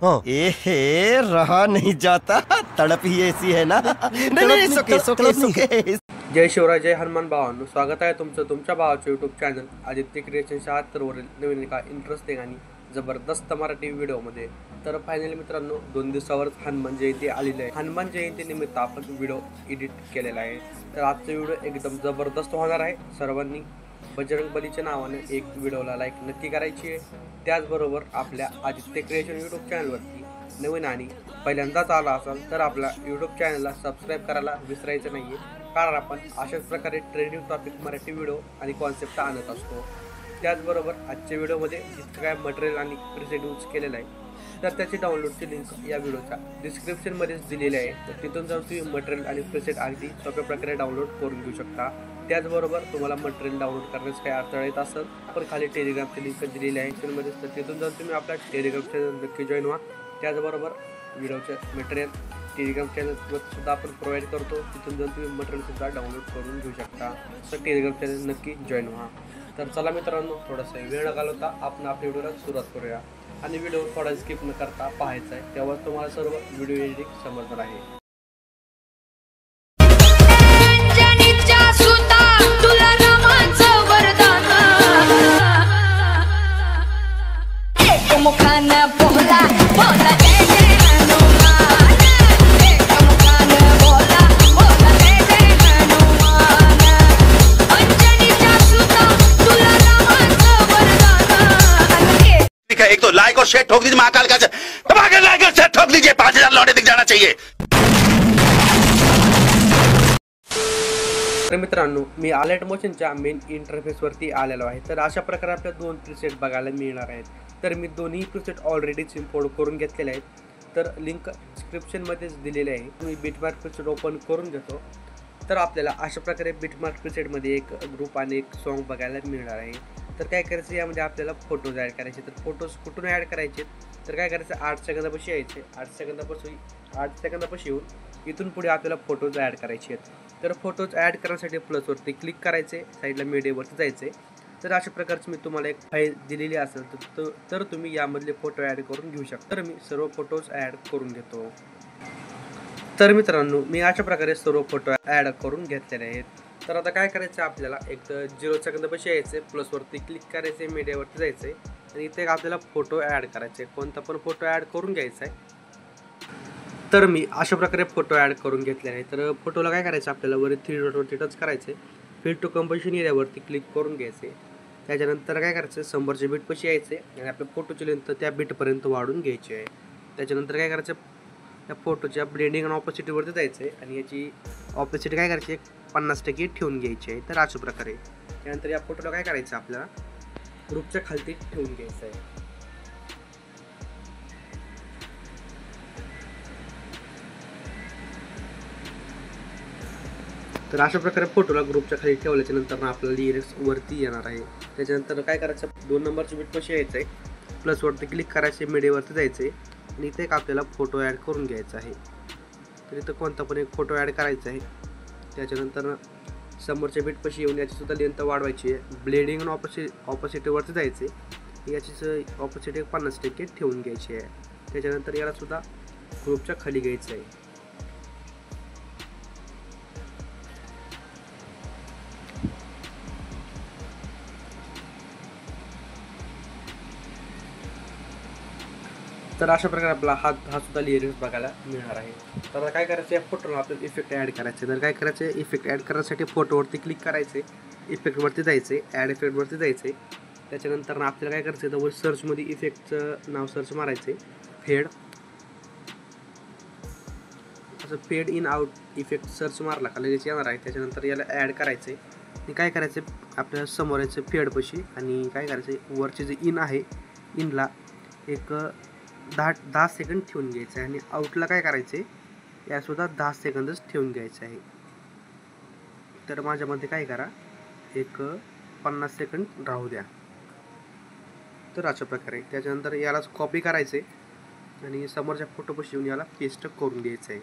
हाँ। ए हे रहा नहीं जाता, तड़प ही ऐसी है ना। नहीं सुके सुके सुके। जय शिवराय, जय हनुमान भावांनो, स्वागत आहे तुमचं तुमच्या भावाच्या यूट्यूब चॅनल आदित्य क्रिएशन 76 वरील नवीन एका इंटरेस्टिंग आणि जबरदस्त मराठी व्हिडिओमध्ये. तर फायनली मित्रांनो, 2 दिवसावरच हनुमान जयंती आलेली आहे. हनुमान जयंती निमित्त आपण व्हिडिओ एडिट केलेला आहे. तर आजचा व्हिडिओ एकदम जबरदस्त होणार आहे. सर्वांनी बजरंग बलीच्या नावाने एक व्हिडिओला लाईक नक्की करायची आहे. त्याचबरोबर आपल्या आदित्य क्रिएशन यूट्यूब चॅनलवरती नवीन आणि पहिल्यांदाच आला असाल तर आपल्या यूट्यूब चॅनलला सबस्क्राईब करायला विसरायचं नाही आहे, कारण आपण अशाच प्रकारे ट्रेंडिंग टॉपिक मराठी व्हिडिओ आणि कॉन्सेप्ट आणत असतो. त्याचबरोबर आजच्या व्हिडिओमध्ये जितकं काय मटेरियल आणि प्रिसेट यूज केलेलं आहे तर त्याची डाउनलोडची लिंक या व्हिडिओच्या डिस्क्रिप्शनमध्येच दिलेली आहे. तर तिथून जाऊन तुम्ही मटेरियल आणि प्रिसेट अगदी सोप्या प्रकारे डाउनलोड करून घेऊ शकता. त्याचबरोबर तुम्हाला मटेरियल डाउनलोड करण्यास काही अडथळा येत असेल आपण खाली टेलिग्रामची लिंक दिलेली आहे चॅनलमध्ये, तर तिथून जाऊन तुम्ही आपल्या टेलिग्राम चॅनल नक्की जॉईन व्हा. त्याचबरोबर व्हिडिओचं मटेरियल टेलिग्राम चॅनलवर सुद्धा आपण प्रोव्हाइड करतो. तिथून जाऊन तुम्ही मटेरियलसुद्धा डाउनलोड करून घेऊ शकता. तर टेलिग्राम चॅनल नक्की जॉईन व्हा. तर चला मित्रांनो, थोडासा वेळ न घालवता आपण आपल्या व्हिडिओला सुरुवात करूया. आणि व्हिडिओ थोडा स्किप न करता पाहायचा आहे, तेव्हा तुम्हाला सर्व व्हिडिओ एडिटिंग समजणार आहे. एक तो लाइक और शेयर ठोक दीजिए, महाकाल का धमाके लाइक और शेयर ठोक दीजिए, 5000 लौटे दिख जाना चाहिए. तर मित्रांनो, मी अलर्ट मोशनच्या मेन इंटरफेसवरती आलेलो आहे. तर अशा प्रकारे आपल्या 2 प्रिसेट बघायला मिळणार आहेत. तर मी दोन्ही प्रिसेट ऑलरेडीच इम्पोर्ट करून घेतलेले आहेत. तर लिंक डिस्क्रिप्शनमध्येच दिलेली आहे. मी बिटमार्क प्रिसेट ओपन करून घेतो. तर आपल्याला अशा प्रकारे बिटमार्क प्रिसेटमध्ये एक ग्रुप आणि एक सॉन्ग बघायला मिळणार आहे. तर काय करायचं, यामध्ये आपल्याला फोटोज ॲड करायचे. तर फोटोज कुठून ॲड करायचे, तर काय करायचं, 8 सेकंदापाशी यायचे. 8 सेकंदापाशी येऊन इथून पुढे आपल्याला फोटोज ॲड करायचे आहेत. तर फोटोज ॲड करण्यासाठी प्लसवरती क्लिक करायचे, साईडला मीडियावरती जायचे. तर अशा प्रकारची मी तुम्हाला एक फाईल दिलेली असेल तर तुम्ही यामधले फोटो ॲड करून घेऊ शकता. तर मी सर्व फोटोज ॲड करून घेतो. तर मित्रांनो, मी अशा प्रकारे सर्व फोटो ॲड करून घेतलेले आहेत. तर आता काय करायचं, आपल्याला एक 0 सेकंदापाशी यायचे, प्लसवरती क्लिक करायचे, मीडियावरती जायचे आणि इथे आपल्याला फोटो ॲड करायचे. कोणता पण फोटो ॲड करून घ्यायचा आहे. तर मी अशा प्रकारे फोटो ॲड करून घेतले आहे. तर फोटोला काय करायचं, आपल्याला वरी 3 डॉटवरती टच करायचे, फिल टू कंपोजिशन एरियावरती क्लिक करून घ्यायचे. त्याच्यानंतर काय करायचं, 100च्या बीटपाशी यायचे आणि आपल्या फोटोची लेंथ त्या बीटपर्यंत वाढून घ्यायची आहे. त्याच्यानंतर काय करायचं, त्या फोटोच्या ब्लेंडिंग आणि ऑपोसिटीवरती जायचं आहे आणि याची ऑपोसिटी काय करायची, 50% ठेवून घ्यायची आहे. तर अशा प्रकारे त्यानंतर या फोटोला काय करायचं, आपल्याला ग्रुपच्या खालती ठेवून घ्यायचं आहे. तर अशा प्रकारे फोटोला ग्रुपच्या खाली ठेवल्याच्या नंतर आपल्याला लिरिक्स वरती येणार आहे. त्याच्यानंतर काय करायचं, 2 नंबरची बीटपाशी यायचं आहे, प्लसवरती क्लिक करायचे, मीडियावरती जायचे आणि इथे एक आपल्याला फोटो ॲड करून घ्यायचा आहे. तर इथं कोणता पण एक फोटो ॲड करायचा आहे. त्याच्यानंतर 100च्या बीटपाशी येऊन याचीसुद्धा लेंथ वाढवायची आहे. ब्लेडिंग आणि ऑपोसिटीवरती जायचे, याचीच ऑपोसिटी 50% ठेवून घ्यायची आहे. त्याच्यानंतर यालासुद्धा ग्रुपच्या खाली घ्यायचं आहे. तर अशा प्रकारे आपला हा सुद्धा लिरिक्स बघायला मिळणार आहे. तर आता काय करायचं, या फोटोला आपल्याला इफेक्ट ॲड करायचे. तर काय करायचे, इफेक्ट ॲड करण्यासाठी फोटोवरती क्लिक करायचे, इफेक्टवरती जायचे, ॲड इफेक्टवरती जायचे. त्याच्यानंतर आपल्याला काय करायचं, तर वर सर्चमध्ये इफेक्टचं नाव सर्च मारायचे, फेड, असं fade in out effect search मारला का लगेच येणार आहे. त्याच्यानंतर याला ॲड करायचे आणि काय करायचं, आपल्याला समोर यायचं फेडपाशी आणि काय करायचं, वरचे जे इन आहे, इनला एक 10 सेकंद ठेवून घ्यायचं आहे आणि आउटला काय करायचे, यासुद्धा 10 सेकंदच ठेवून घ्यायचं आहे. तर माझ्यामध्ये काय करा, एक 50 सेकंद राहू द्या. तर अशा प्रकारे त्याच्यानंतर यालाच कॉपी करायचे आणि समोरच्या फोटोपाशी येऊन याला पेस्ट करून घ्यायचं आहे.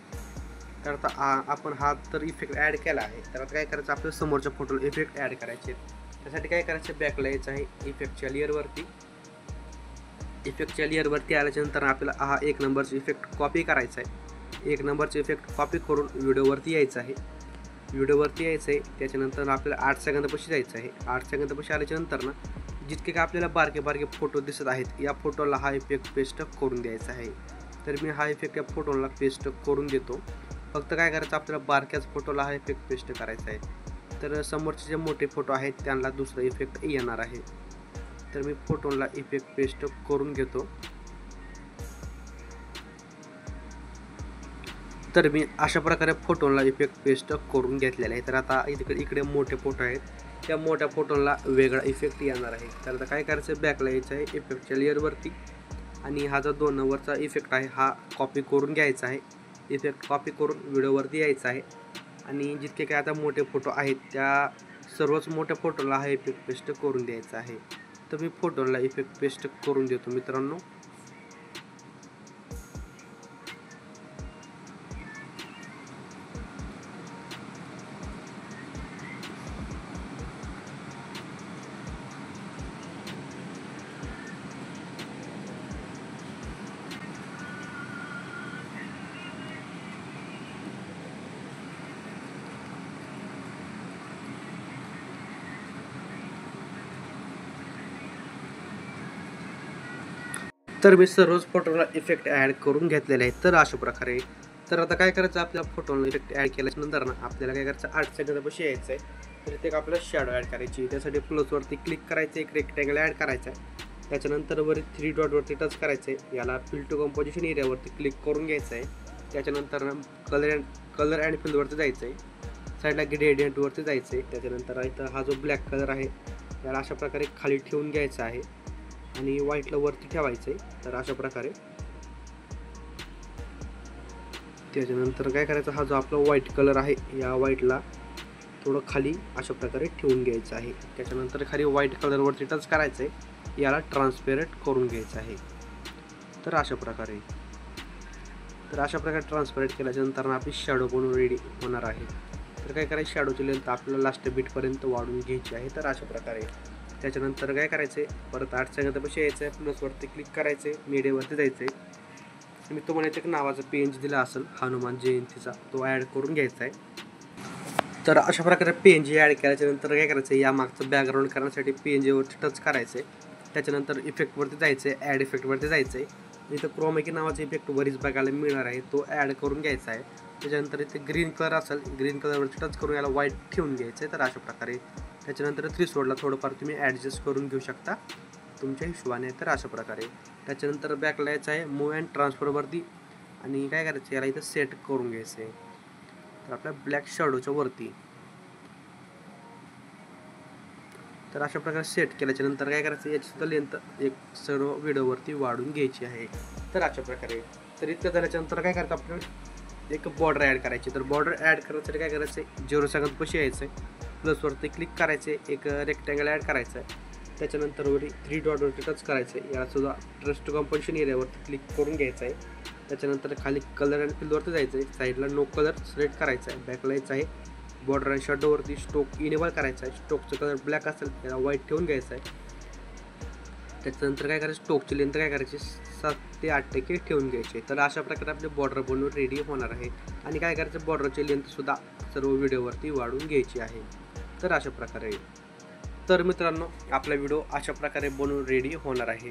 तर आता आपण हा तर इफेक्ट ॲड केला आहे. तर आता काय करायचं, आपल्या समोरच्या फोटोला इफेक्ट ॲड करायचे. त्यासाठी काय करायचं, बॅकला यायचं आहे इफेक्टच्या लेअरवरती इफेक्टच्या लेअरवरती आल्याच्यानंतर आपल्याला हा 1 नंबरचा इफेक्ट कॉपी करायचा आहे. 1 नंबरचा इफेक्ट कॉपी करून व्हिडिओवरती यायचं आहे. त्याच्यानंतर आपल्याला 8 सेकंदापाशी जायचं आहे. 8 सेकंदापाशी आल्याच्यानंतर ना जितके काय आपल्याला बारके बारके फोटो दिसत आहेत या फोटोला हा इफेक्ट पेस्ट करून द्यायचा आहे. तर मी हा इफेक्ट या फोटोला पेस्ट करून देतो. फक्त काय करायचं आपल्याला बारक्याच फोटोला हा इफेक्ट पेस्ट करायचा आहे. तर समोरचे जे मोठे फोटो आहेत त्यांना दुसरा इफेक्ट येणार आहे. तर मी फोटोला इफेक्ट पेस्ट करून घेतो. तर मी अशा प्रकारे फोटोला इफेक्ट पेस्ट करून घेतलेला आहे. तर आता इकडे मोठे फोटो आहेत, त्या मोठ्या फोटोला वेगळा इफेक्ट येणार आहे. तर आता काय करायचं, बॅकला यायचं आहे इफेक्टच्या लेअरवरती आणि हा जो 2 नंबरचा इफेक्ट आहे हा कॉपी करून घ्यायचा आहे. इफेक्ट कॉपी करून व्हिडिओवरती यायचं आहे आणि जितके काय आता मोठे फोटो आहेत त्या सर्वच मोठ्या फोटोला हा इफेक्ट पेस्ट करून द्यायचा आहे. तर मी फोटोला इफेक्ट पेस्ट करून देतो मित्रांनो. तर मी सर्वच फोटोला इफेक्ट ॲड करून घेतलेले आहेत. तर अशा प्रकारे तर आता काय करायचं, आपल्या फोटोला इफेक्ट ॲड केल्यानंतर ना आपल्याला काय करायचं 8 सेकंदापाशी यायचं आहे. तर इथे आपल्याला शॅडो ॲड करायची. त्यासाठी प्लसवरती क्लिक करायचं, एक रेक्टँगल ॲड करायचा आहे. त्याच्यानंतर वरी 3 डॉटवरती टच करायचं आहे. याला फिल टू कंपोजिशन एरियावरती क्लिक करून घ्यायचं आहे. त्याच्यानंतर कलर अँड फिलवरती जायचं आहे. साईडला ग्रेडियंटवरती जायचं आहे. त्याच्यानंतर इथं हा जो ब्लॅक कलर आहे याला अशा प्रकारे खाली ठेवून घ्यायचा आहे आणि व्हाईटला वरती ठेवायचं आहे. तर अशा प्रकारे त्याच्यानंतर काय करायचं, हा जो आपला व्हाईट कलर आहे या व्हाईटला थोडं खाली अशा प्रकारे ठेवून घ्यायचं आहे. त्याच्यानंतर खाली व्हाईट कलरवरती टच करायचं आहे, याला ट्रान्सपेरंट करून घ्यायचं आहे. तर अशा प्रकारे ट्रान्सपेरंट केल्याच्यानंतर आपली शॅडो बनवून रेडी होणार आहे. तर काय करायचं, शॅडोची लेंथ आपल्याला लास्ट बीटपर्यंत वाढवून घ्यायची आहे. तर अशा प्रकारे त्याच्यानंतर काय करायचं आहे, परत 8 सेकंदापाशी यायचं आहे, प्लसवरती क्लिक करायचं आहे, मीडियावरती जायचं आहे. मी तुम्हाला एक नावाचा PNG दिला असेल हनुमान जयंतीचा, तो ॲड करून घ्यायचा आहे. तर अशा प्रकारे PNG ॲड केल्याच्यानंतर काय करायचं, या मागचं बॅकग्राऊंड करण्यासाठी PNGवरती टच करायचं आहे. त्याच्यानंतर इफेक्टवरती जायचं आहे, ॲड इफेक्टवरती जायचं आहे. इथं क्रोमॅकी नावाचा इफेक्ट बरीच बघायला मिळणार आहे, तो ॲड करून घ्यायचा आहे. त्याच्यानंतर इथे ग्रीन कलर असेल, ग्रीन कलरवरती टच करून याला व्हाईट ठेवून घ्यायचं आहे. तर अशा प्रकारे त्याच्यानंतर थ्रीसोडला थोडंफार तुम्ही ॲडजस्ट करून घेऊ शकता तुमच्या हिशोबाने. तर अशा प्रकारे त्याच्यानंतर बॅकला यायचं आहे, मूव्ह अँड ट्रान्सफरवरती आणि काय करायचं, याला इथं सेट करून घ्यायचं आहे. तर आपल्या ब्लॅक शॅडोच्या वरती तर अशा प्रकारे सेट केल्याच्यानंतर काय करायचं, याची सुद्धा लेंथ एक सर्व व्हिडिओवरती वाढून घ्यायची आहे. तर अशा प्रकारे तर इतकं झाल्याच्यानंतर काय करायचं, आपल्याला एक बॉर्डर ॲड करायची. तर बॉर्डर ॲड करण्यासाठी काय करायचं आहे, 0 सेकंदापाशी यायचं आहे, प्लसवरती क्लिक करायचं आहे, एक रेक्टँगल ॲड करायचं आहे. त्याच्यानंतर वरी 3 डॉटवरती टच करायचं आहे, याला सुद्धा ट्रस्ट कंपोजिशन एरियावरती क्लिक करून घ्यायचं आहे. त्याच्यानंतर खाली कलर अँड फिलवरती जायचं आहे, साईडला नो कलर सिलेक्ट करायचा आहे, बॅकला यायचं आहे, बॉर्डर अँड शॅडोवरती स्टोक इनेबल करायचा आहे. स्टोकचं कलर ब्लॅक असेल त्याला व्हाईट ठेवून घ्यायचं आहे. त्याच्यानंतर काय करायचं, स्टोकची लेंथ काय करायची 7 ते 8% ठेवून घ्यायची. तर अशा प्रकारे आपले बॉर्डर बनवून रेडी होणार आहे. आणि काय करायचं, बॉर्डरची लेंथसुद्धा सर्व व्हिडिओवरती वाढून घ्यायची आहे. तर अशा प्रकारे तर मित्रांनो आपला व्हिडिओ अशा प्रकारे बनवून रेडी होणार आहे.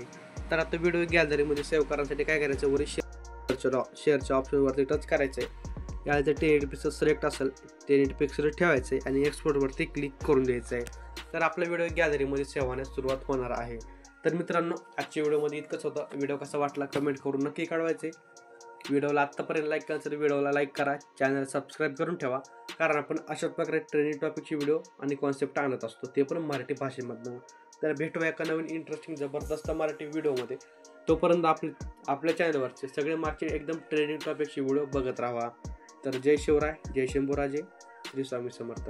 तर आता व्हिडिओ गॅलरीमध्ये सेव्ह करण्यासाठी काय करायचं, वरी शेअरच्या ऑप्शनवरती टच करायचं आहे, याला जर 1080 पिक्सल सिलेक्ट असेल 1080 पिक्सल ठेवायचं आहे आणि एक्सपोर्टवरती क्लिक करून द्यायचं आहे. तर आपला व्हिडिओ गॅलरीमध्ये सेव्ह होण्यास सुरुवात होणार आहे. तर मित्रांनो आजच्या व्हिडिओमध्ये इतकंच होतं. व्हिडिओ कसा वाटला कमेंट करून नक्की कळवायचे. व्हिडिओला आत्तापर्यंत लाईक करा तर व्हिडिओला लाईक करा, चॅनल सबस्क्राईब करून ठेवा, कारण आपण अशाच प्रकारे ट्रेनिंग टॉपिकचे व्हिडिओ आणि कॉन्सेप्ट आणत असतो, ते पण मराठी भाषेमधनं. तर भेटूया एका नवीन इंटरेस्टिंग जबरदस्त मराठी व्हिडिओमध्ये. तोपर्यंत आपल्या चॅनलवरचे सगळे मागचे एकदम ट्रेनिंग टॉपिकचे व्हिडिओ बघत राहा. तर जय शिवराय, जय शंभूराजे, श्री स्वामी समर्थ.